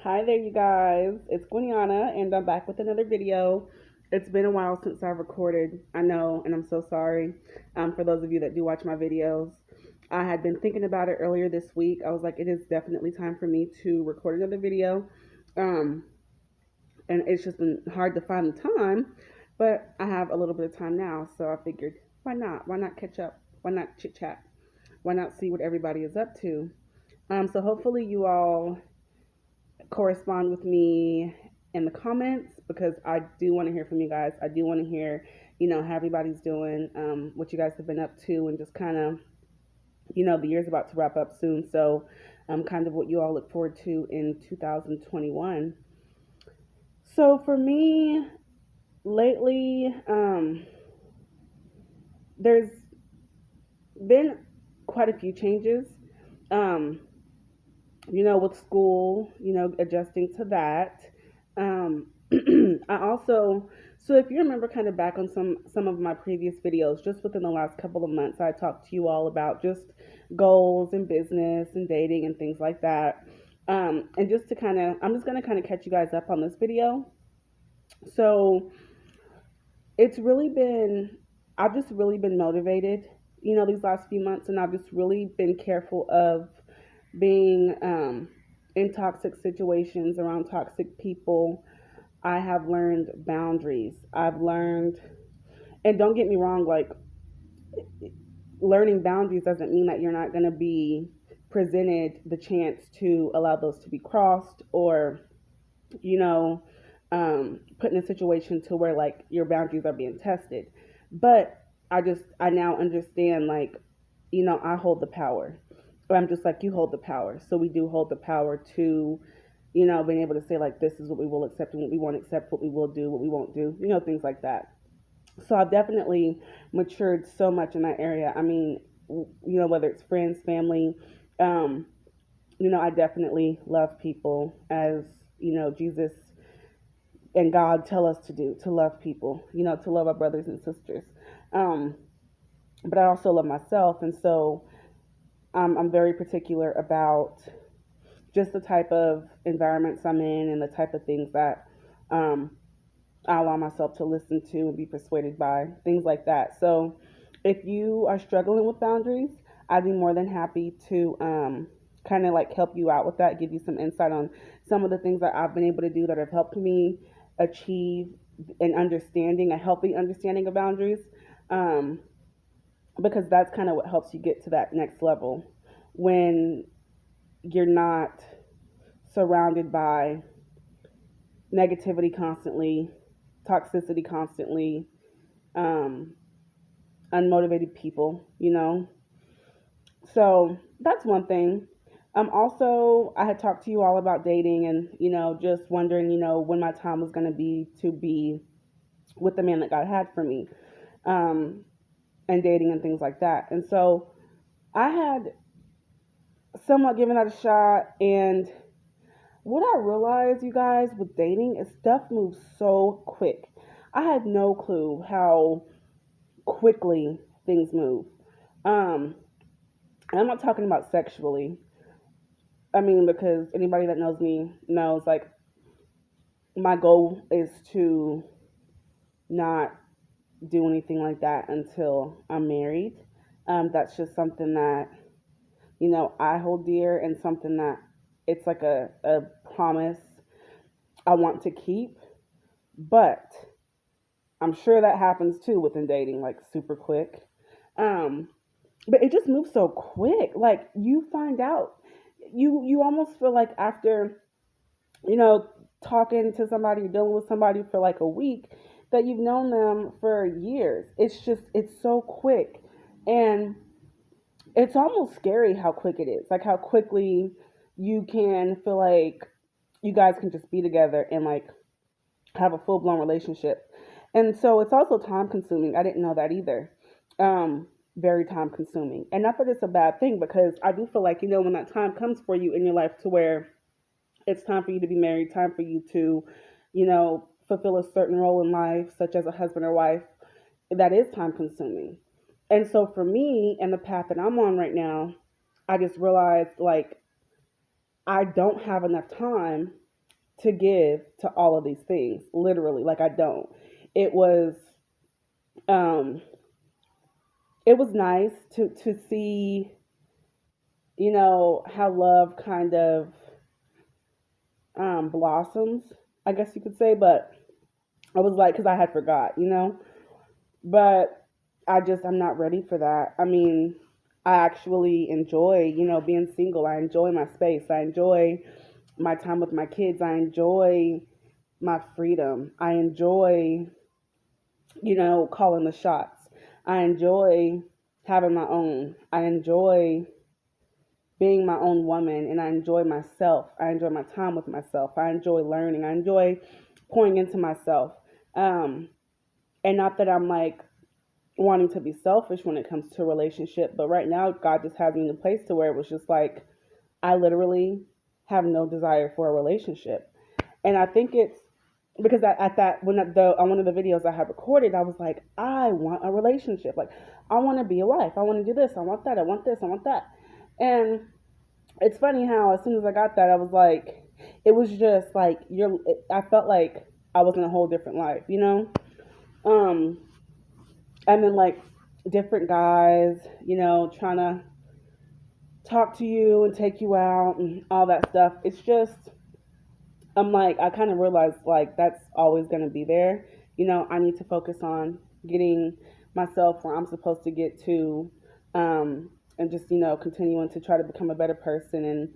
Hi there, you guys. It's Guiana, and I'm back with another video. It's been a while since I've recorded, I know, and I'm so sorry for those of you that do watch my videos. I had been thinking about it earlier this week. I was like, it is definitely time for me to record another video. Um, and it's just been hard to find the time, but I have a little bit of time now, so I figured, why not? Why not catch up? Why not chit chat? Why not see what everybody is up to? So hopefully you all correspond with me in the comments because I do want to hear from you guys. I do want to hear, how everybody's doing, what you guys have been up to, and just kind of, the year's about to wrap up soon. So, kind of what you all look forward to in 2021. So, for me, lately, there's been quite a few changes. Um, with school, adjusting to that. Um, I also, so if you remember kind of back on some of my previous videos, just within the last couple of months, I talked to you all about just goals and business and dating and things like that. And just to kind of, I'm just going to kind of catch you guys up on this video. So it's really been, I've just really been motivated, these last few months, and I've just really been careful of being in toxic situations around toxic people. I have learned boundaries. I've learned, and don't get me wrong, like learning boundaries doesn't mean that you're not going to be presented the chance to allow those to be crossed or, you know, put in a situation to where like your boundaries are being tested. But I now understand like, I hold the power. I'm just like you hold the power. So we do hold the power to, being able to say like this is what we will accept and what we won't accept, what we will do, what we won't do, things like that. So I've definitely matured so much in that area. I mean, whether it's friends, family, um, I definitely love people as, Jesus and God tell us to do, to love people, to love our brothers and sisters. Um, but I also love myself. And so I'm very particular about just the type of environments I'm in and the type of things that um, I allow myself to listen to and be persuaded by, things like that. So if you are struggling with boundaries, I'd be more than happy to kind of like help you out with that, give you some insight on some of the things that I've been able to do that have helped me achieve an understanding, a healthy understanding of boundaries. Um, because that's kind of what helps you get to that next level when you're not surrounded by negativity constantly, toxicity constantly, um, unmotivated people, So that's one thing. Also, I had talked to you all about dating and, just wondering, when my time was going to be with the man that God had for me, um, and dating and things like that. And so I had somewhat given that a shot. And what I realized, you guys, with dating is stuff moves so quick. I had no clue how quickly things move. Um, and I'm not talking about sexually. I mean, because anybody that knows me knows, like, my goal is to not do anything like that until I'm married. That's just something that, I hold dear and something that it's like a promise I want to keep. But I'm sure that happens too within dating, like super quick. Um, but it just moves so quick. Like you find out, you almost feel like after you know talking to somebody, dealing with somebody for like a week, that you've known them for years. It's so quick, and it's almost scary how quick it is. Like how quickly you can feel like you guys can just be together and like have a full blown relationship. And so it's also time consuming. I didn't know that either. Very time consuming. And not that it's a bad thing because I do feel like, when that time comes for you in your life to where it's time for you to be married, time for you to, fulfill a certain role in life, such as a husband or wife, that is time consuming. And so for me and the path that I'm on right now, I just realized like I don't have enough time to give to all of these things, literally. Like, I don't. It was um it was nice to see, how love kind of blossoms, I guess you could say. But I was like, because I had forgot. But I'm not ready for that. I mean, I actually enjoy, being single. I enjoy my space. I enjoy my time with my kids. I enjoy my freedom. I enjoy, calling the shots. I enjoy having my own. I enjoy being my own woman, and I enjoy myself. I enjoy my time with myself. I enjoy learning. I enjoy pouring into myself. Um, and not that I'm like wanting to be selfish when it comes to a relationship, but right now God just has me in a place to where it was just like I literally have no desire for a relationship. And I think it's because at that when the on one of the videos I had recorded, I was like, I want a relationship. Like, I want to be a wife. I want to do this. I want that. I want this. I want that. And it's funny how as soon as I got that, I was like, it was just like I felt like I was in a whole different life. Um, and then like different guys, trying to talk to you and take you out and all that stuff. It's just I'm like, I kind of realized like that's always going to be there. I need to focus on getting myself where I'm supposed to get to, and just, continuing to try to become a better person, and,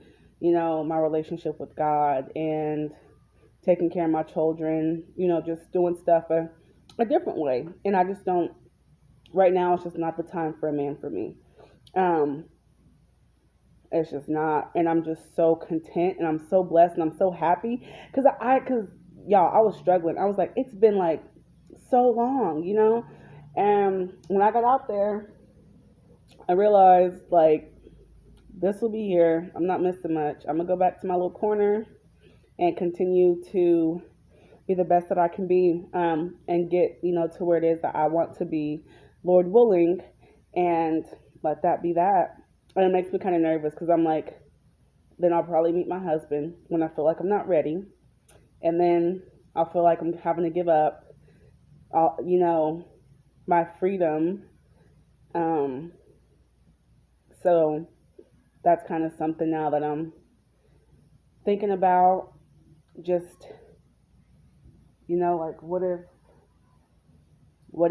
my relationship with God, and taking care of my children, just doing stuff a different way. And I just don't, right now, it's just not the time for a man for me. Um, it's just not, and I'm just so content, and I'm so blessed, and I'm so happy because y'all, I was struggling. I was like, it's been like so long. And when I got out there, I realized like this will be here. I'm not missing much. I'm gonna go back to my little corner and continue to be the best that I can be, and get to where it is that I want to be, Lord willing, and let that be that. And it makes me kind of nervous because I'm like, then I'll probably meet my husband when I feel like I'm not ready, and then I'll feel like I'm having to give up, all, my freedom. Um, so that's kind of something now that I'm thinking about. Just like what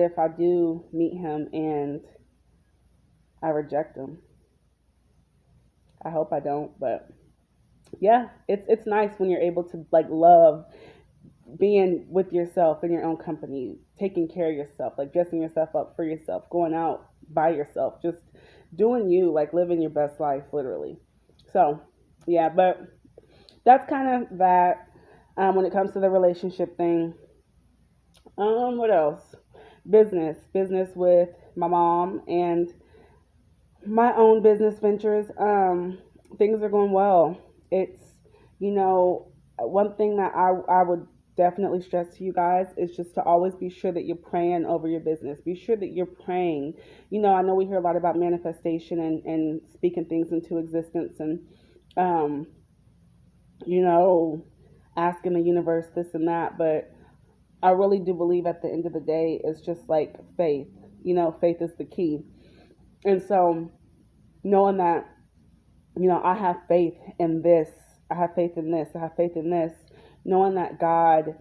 if I do meet him and I reject him? I hope I don't, but yeah, it's nice when you're able to like love being with yourself in your own company, taking care of yourself, like dressing yourself up for yourself, going out by yourself, just doing you, like living your best life, literally. So, yeah, but that's kind of that. When it comes to the relationship thing, what else? Business with my mom and my own business ventures. Things are going well. It's, one thing that I would definitely stress to you guys is just to always be sure that you're praying over your business. Be sure that you're praying. I know we hear a lot about manifestation and speaking things into existence, and, um, you know, asking the universe this and that. But I really do believe at the end of the day, it's just like faith. Faith is the key. And so knowing that, I have faith in this, I have faith in this, I have faith in this, knowing that God,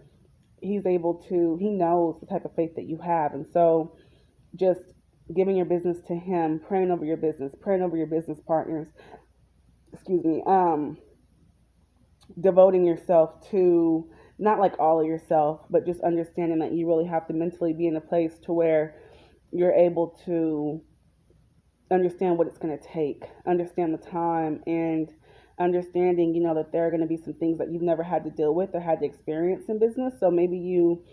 He knows the type of faith that you have. And so just giving your business to Him, praying over your business, praying over your business partners, excuse me, devoting yourself to not like all of yourself, but just understanding that you really have to mentally be in a place to where you're able to understand what it's going to take, understand the time, and understanding, that there are going to be some things that you've never had to deal with or had to experience in business. So maybe you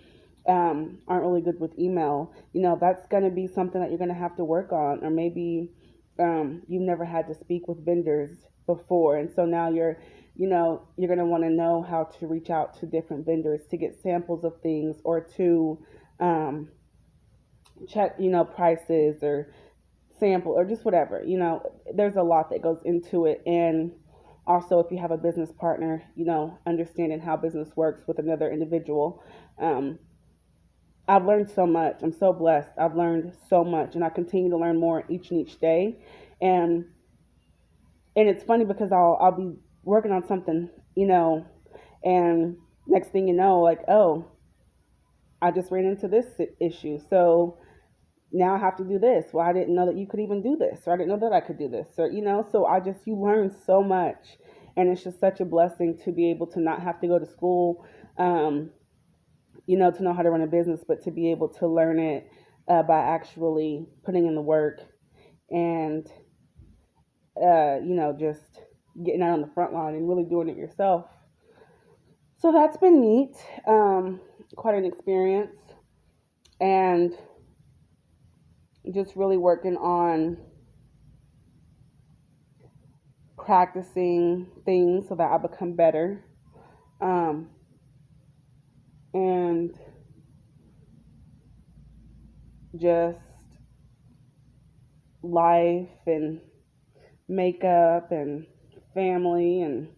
aren't really good with email. That's going to be something that you're going to have to work on. Or maybe you've never had to speak with vendors before. And so now you're going to want to know how to reach out to different vendors to get samples of things, or to um, check, prices, or sample, or just whatever. There's a lot that goes into it. And Also, if you have a business partner, understanding how business works with another individual. Um, I've learned so much. I'm so blessed. I've learned so much, and I continue to learn more each day. And and it's funny because I'll be working on something, and next thing you know, like, oh, I just ran into this issue. So now I have to do this. Well, I didn't know that you could even do this, or I didn't know that I could do this, or So you learn so much, and it's just such a blessing to be able to not have to go to school, um, to know how to run a business, but to be able to learn it by actually putting in the work and just getting out on the front line and really doing it yourself. So that's been neat, quite an experience, and just really working on practicing things so that I become better. Um, and just life and makeup and family and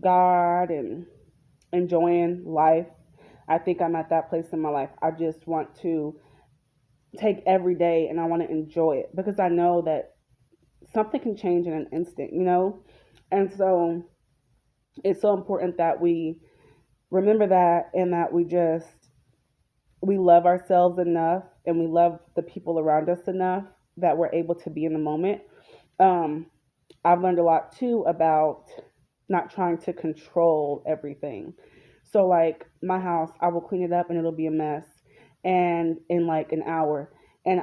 God and enjoying life. I think I'm at that place in my life. I just want to take every day and I want to enjoy it because I know that something can change in an instant. And so it's so important that we remember that and that we love ourselves enough and we love the people around us enough that we're able to be in the moment. Um, I've learned a lot too about not trying to control everything. So, like my house, I will clean it up and it'll be a mess, and in like an hour. And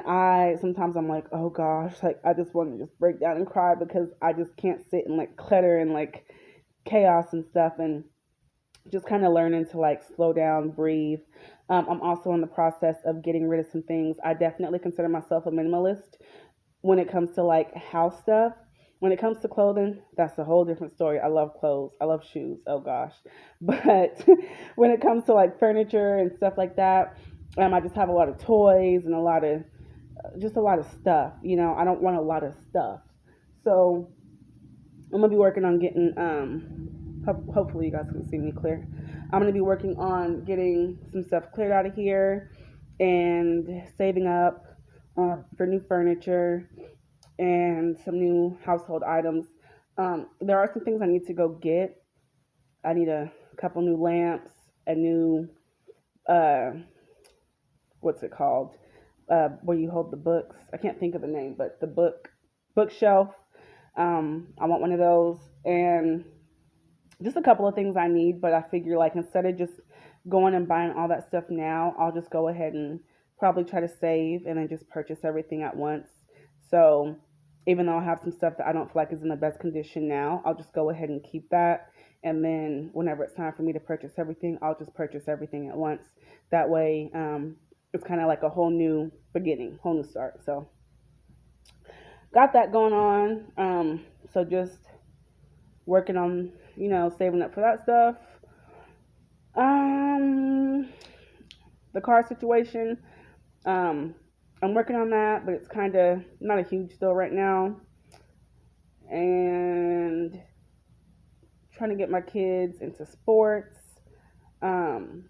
sometimes I'm like, oh gosh, like I just want to just break down and cry because I just can't sit in like clutter and like chaos and stuff. And just kind of learning to like slow down, breathe. I'm also in the process of getting rid of some things. I definitely consider myself a minimalist when it comes to like house stuff. When it comes to clothing, that's a whole different story. I love clothes. I love shoes. Oh gosh. But when it comes to like furniture and stuff like that, I just have a lot of toys and a lot of stuff. I don't want a lot of stuff. So I'm gonna be working on getting. Hopefully you guys can see me clear. I'm gonna be working on getting some stuff cleared out of here and saving up for new furniture and some new household items. There are some things I need to go get. I need a couple new lamps, a new uh, what's it called? Where you hold the books. I can't think of the name, but the bookshelf. I want one of those, and just a couple of things I need. But I figure like instead of just going and buying all that stuff now, I'll just go ahead and probably try to save and then just purchase everything at once. So even though I have some stuff that I don't feel like is in the best condition now, I'll just go ahead and keep that. And then whenever it's time for me to purchase everything, I'll just purchase everything at once. That way, it's kind of like a whole new beginning, whole new start. So got that going on. So just working on, saving up for that stuff. Um, the car situation. Um, I'm working on that, but it's kind of not a huge deal right now. And trying to get my kids into sports. Um,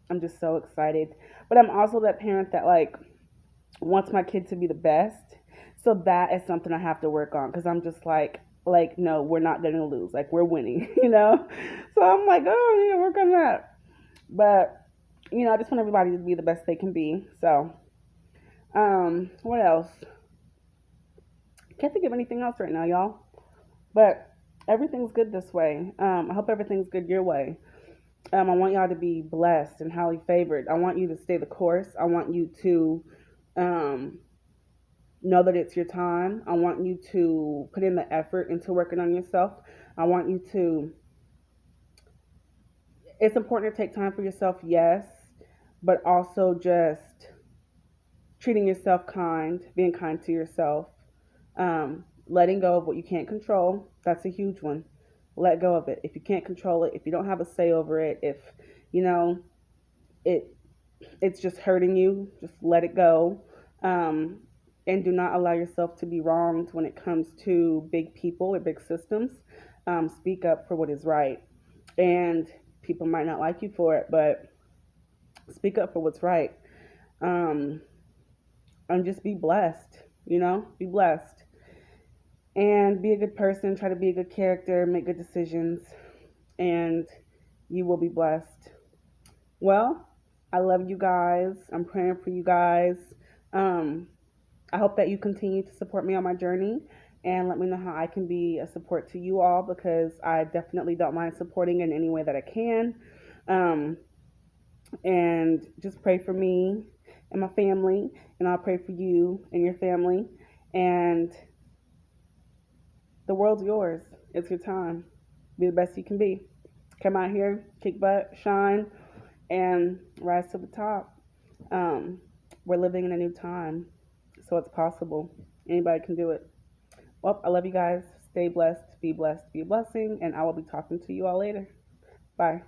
I'm just so excited. But I'm also that parent that like wants my kid to be the best. So that is something I have to work on because I'm just like no, we're not going to lose. Like we're winning. So I'm like, oh, yeah, work on that. But I just want everybody to be the best they can be. So, what else? Can't think of anything else right now, y'all. But everything's good this way. I hope everything's good your way. I want y'all to be blessed and highly favored. I want you to stay the course. I want you to um, know that it's your time. I want you to put in the effort into working on yourself. I want you to, it's important to take time for yourself, yes, but also just treating yourself kind, being kind to yourself, letting go of what you can't control. That's a huge one. Let go of it. If you can't control it, if you don't have a say over it, if you know it, it's just hurting you. Just let it go. Um, and do not allow yourself to be wronged when it comes to big people or big systems. Speak up for what is right. And people might not like you for it, but speak up for what's right. Um, and just be blessed, be blessed. And be a good person, try to be a good character, make good decisions, and you will be blessed. Well, I love you guys. I'm praying for you guys. Um, I hope that you continue to support me on my journey and let me know how I can be a support to you all because I definitely don't mind supporting in any way that I can. Um, and just pray for me and my family, and I'll pray for you and your family. And the world's yours. It's your time. Be the best you can be. Come out here, kick butt, shine, and rise to the top. Um, we're living in a new time, so it's possible. Anybody can do it. Well, I love you guys. Stay blessed, be blessed, be a blessing, and I will be talking to you all later. Bye.